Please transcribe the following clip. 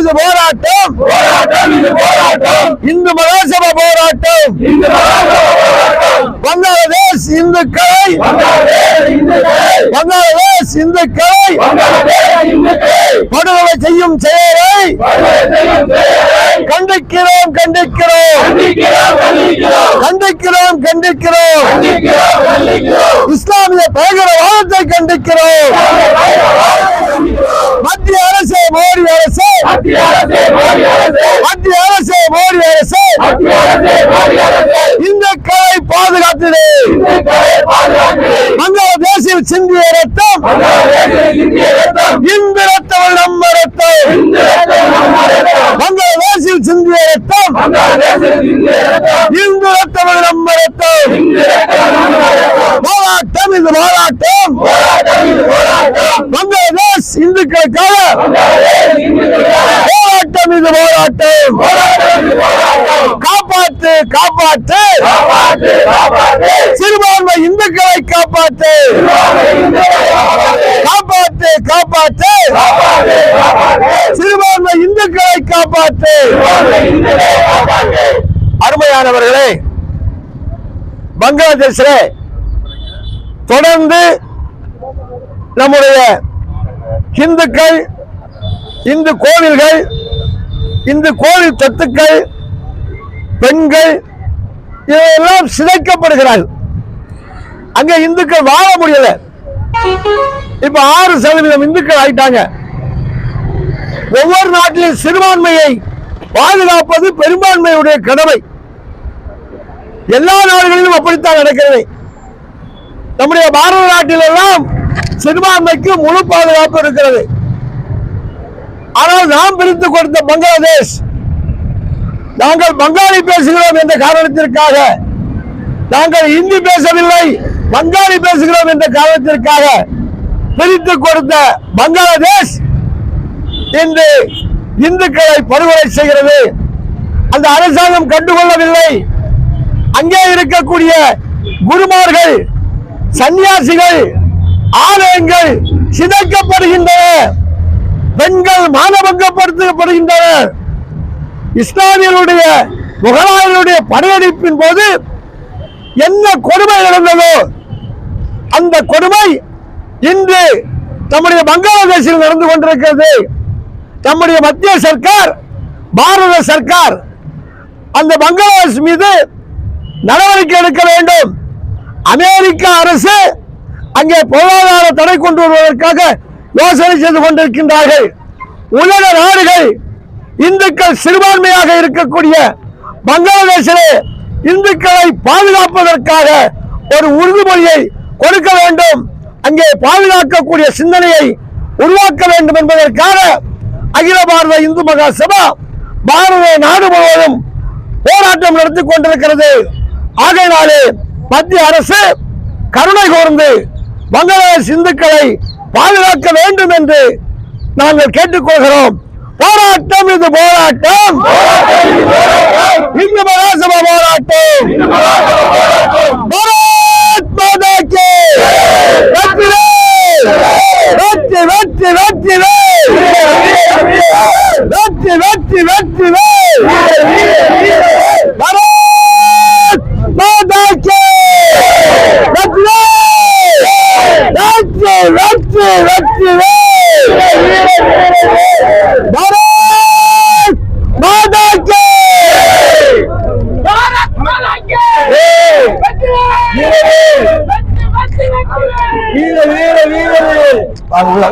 இது போராட்டம், இந்து மகாசபா போராட்டம். பங்களாதேஷ் இந்துக்களை படுகொலை செய்யும் செயலை கண்டிக்கிறோம். இஸ்லாமிய பயங்கரவாதத்தை கண்டிக்கிறோம். மத்திய அரசு மோடி அரசு இந்துக்களை பாதுகாத்தது. பங்களாதேஷில் சிந்திய ரத்தம் இந்து ரத்தம் நம்ம ரத்தம். பங்களாதேஷில் சிந்திய ரத்தம் இந்து ரத்தம் நம்ம ரத்தம். போராட்டம் இது போராட்டம். பங்களாதேஷ் இந்துக்களுக்காக போராட்டம் இது போராட்டம். காப்பாற்று சிறுபான்மை இந்துக்களை காப்பாற்று. சிறுபான்மை இந்துக்களை காப்பாற்று. அருமையானவர்களே, பங்களாதேஷிலே தொடர்ந்து நம்முடைய இந்துக்கள், இந்து கோவில்கள், இந்து கோவில் சொத்துக்கள், பெண்கள் இவையெல்லாம் சிதைக்கப்படுகிறார்கள். அங்க இந்துக்கள் வாழ முடியல. இப்ப 6% இந்துக்கள் ஆயிட்டாங்க. ஒவ்வொரு நாட்டிலும் சிறுபான்மையை பாதுகாப்பது பெரும்பான்மையுடைய கடமை. எல்லா நாடுகளிலும் அப்படித்தான் நடக்கிறது. நம்முடைய பாரத நாட்டில் எல்லாம் சிறுபான்மைக்கு முழு பாதுகாப்பு இருக்கிறது. ஆனால் நாம் பிரித்து கொடுத்த பங்களாதேஷ், நாங்கள் பங்காளி பேசுகிறோம் என்ற காரணத்திற்காக, நாங்கள் இந்தி பேசவில்லை பங்காளி பேசுகிறோம் என்ற காரணத்திற்காக பிரித்து கொடுத்த பங்களாதேஷ் இன்று இந்துக்களை படுகொலை செய்கிறது. அந்த அரசாங்கம் கண்டுகொள்ளவில்லை. அங்கே இருக்கக்கூடிய குருமார்கள், சன்னியாசிகள், ஆலயங்கள் சிதைக்கப்படுகின்றன. பெண்கள் மானபங்கப்படுத்தப்படுகின்றனர். இஸ்லாமியர்களுடைய முகலாயர்களுடைய படையெடுப்பின் போது என்ன கொடுமை நடந்ததோ அந்த கொடுமை இன்று நம்முடைய பங்களாதேஷில் நடந்து கொண்டிருக்கிறது. நம்முடைய மத்திய சர்க்கார், பாரத சர்க்கார் அந்த பங்களாதேஷ் மீது நடவடிக்கை எடுக்க வேண்டும். அமெரிக்க அரசு அங்கே பொருளாதார தடை கொண்டு வருவதற்காக யோசனை செய்து கொண்டிருக்கின்றார்கள். உலக நாடுகள் இந்துக்கள் சிறுபான்மையாக இருக்கக்கூடிய பங்களாதேஷிலே இந்துக்களை பாதுகாப்பதற்காக ஒரு உறுதிமொழியை கொடுக்க வேண்டும். அங்கே பாதுகாக்கக்கூடிய சிந்தனையை உருவாக்க வேண்டும் என்பதற்காக அகில பாரத இந்து மகாசபா பாரத நாடு முழுவதும் போராட்டம் நடத்தி கொண்டிருக்கிறது. ஆகையினாலே மத்திய அரசு கருணை கூர்ந்து பங்களாதேஷ் இந்துக்களை பாதுகாக்க வேண்டும் என்று நாங்கள் கேட்டுக்கொள்கிறோம். போராட்டம் இது போராட்டம். இந்து மகாசபா போராட்டம். பாரத் மாதா கி வெற்றி வெற்றி வெற்றி வெற்றி வெற்றி வெற்றி வெற்றி பாரத் மாதா கி வெற்றி வெற்றி வெற்றி வெற்றி भारत माता की वीर वीर वीर उल्ला